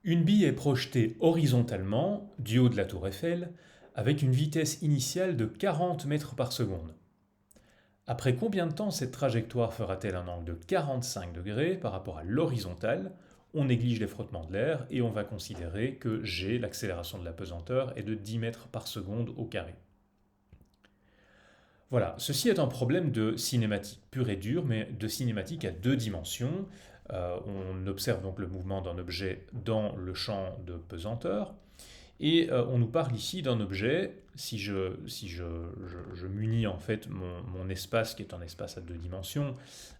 Une bille est projetée horizontalement du haut de la tour Eiffel avec une vitesse initiale de 40 mètres par seconde. Après combien de temps cette trajectoire fera-t-elle un angle de 45 degrés par rapport à l'horizontale? On néglige les frottements de l'air et on va considérer que g, l'accélération de la pesanteur, est de 10 mètres par seconde au carré. Voilà, ceci est un problème de cinématique pure et dure, mais de cinématique à deux dimensions. On observe donc le mouvement d'un objet dans le champ de pesanteur, et on nous parle ici d'un objet. Si je munis en fait mon espace, qui est un espace à deux dimensions,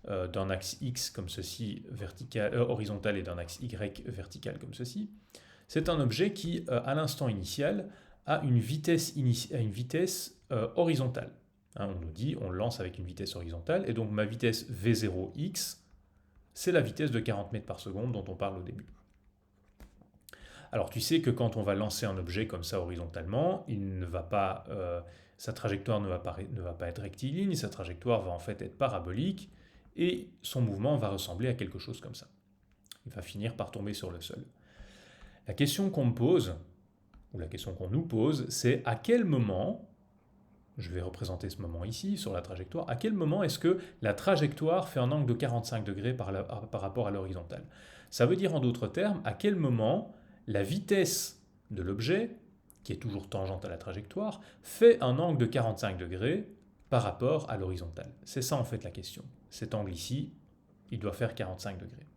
d'un axe x comme ceci, vertical, horizontal, et d'un axe y vertical comme ceci, c'est un objet qui, à l'instant initial, a une vitesse, horizontale. Hein, on nous dit, on lance avec une vitesse horizontale, et donc ma vitesse v0x, c'est la vitesse de 40 mètres par seconde dont on parle au début. Alors tu sais que quand on va lancer un objet comme ça horizontalement, sa trajectoire ne va pas être rectiligne, sa trajectoire va en fait être parabolique, et son mouvement va ressembler à quelque chose comme ça. Il va finir par tomber sur le sol. La question qu'on me pose, ou la question qu'on nous pose, c'est à quel moment, je vais représenter ce moment ici sur la trajectoire, à quel moment est-ce que la trajectoire fait un angle de 45 degrés par rapport à l'horizontale? Ça veut dire en d'autres termes, à quel moment la vitesse de l'objet, qui est toujours tangente à la trajectoire, fait un angle de 45 degrés par rapport à l'horizontale. C'est ça en fait la question. Cet angle ici, il doit faire 45 degrés.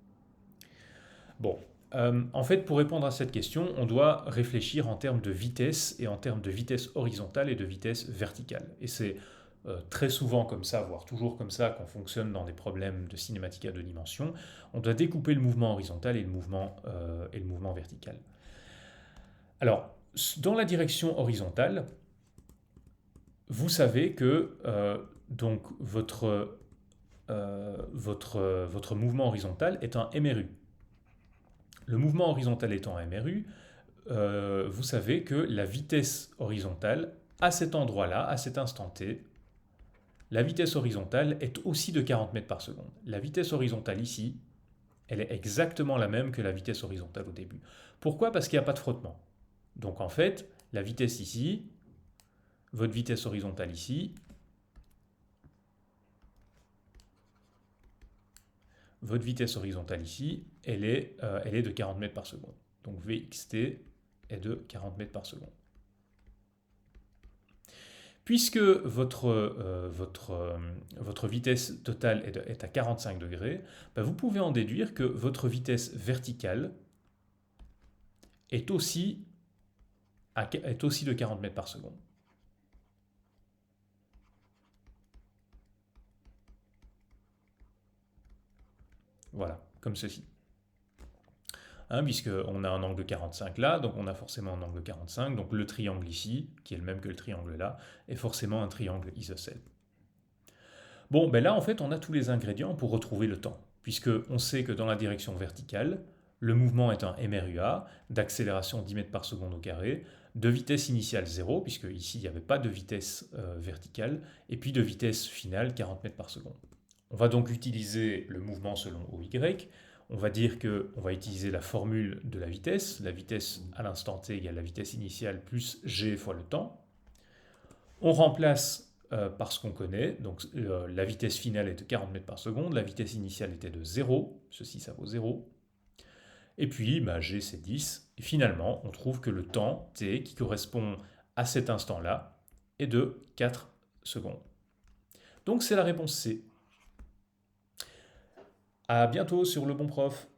Bon, en fait, pour répondre à cette question, on doit réfléchir en termes de vitesse, et en termes de vitesse horizontale et de vitesse verticale. Et c'est très souvent comme ça, voire toujours comme ça, qu'on fonctionne dans des problèmes de cinématique à deux dimensions. On doit découper le mouvement horizontal et le mouvement vertical. Alors, dans la direction horizontale, vous savez que donc votre mouvement horizontal est un MRU. Le mouvement horizontal étant un MRU, vous savez que la vitesse horizontale, à cet endroit-là, à cet instant t, la vitesse horizontale est aussi de 40 mètres par seconde. La vitesse horizontale ici, elle est exactement la même que la vitesse horizontale au début. Pourquoi? Parce qu'il n'y a pas de frottement. Donc en fait, la vitesse ici, votre vitesse horizontale ici, votre vitesse horizontale ici, elle est de 40 mètres par seconde. Donc Vxt est de 40 mètres par seconde. Puisque votre vitesse totale est à 45 degrés, bah, vous pouvez en déduire que votre vitesse verticale est aussi de 40 mètres par seconde. Voilà, comme ceci. Hein, puisqu'on a un angle de 45 là, donc on a forcément un angle de 45, donc le triangle ici, qui est le même que le triangle là, est forcément un triangle isocèle. Bon, ben là en fait on a tous les ingrédients pour retrouver le temps, puisque on sait que dans la direction verticale, le mouvement est un MRUA, d'accélération 10 mètres par seconde au carré, de vitesse initiale 0, puisque ici il n'y avait pas de vitesse verticale, et puis de vitesse finale 40 mètres par seconde. On va donc utiliser le mouvement selon OY. On va dire qu'on va utiliser la formule de la vitesse à l'instant t égale la vitesse initiale plus g fois le temps. On remplace par ce qu'on connaît, donc la vitesse finale est de 40 mètres par seconde, la vitesse initiale était de 0, ceci ça vaut 0, et puis bah, g c'est 10, et finalement on trouve que le temps t qui correspond à cet instant-là est de 4 secondes. Donc c'est la réponse C. À bientôt sur Le Bon Prof.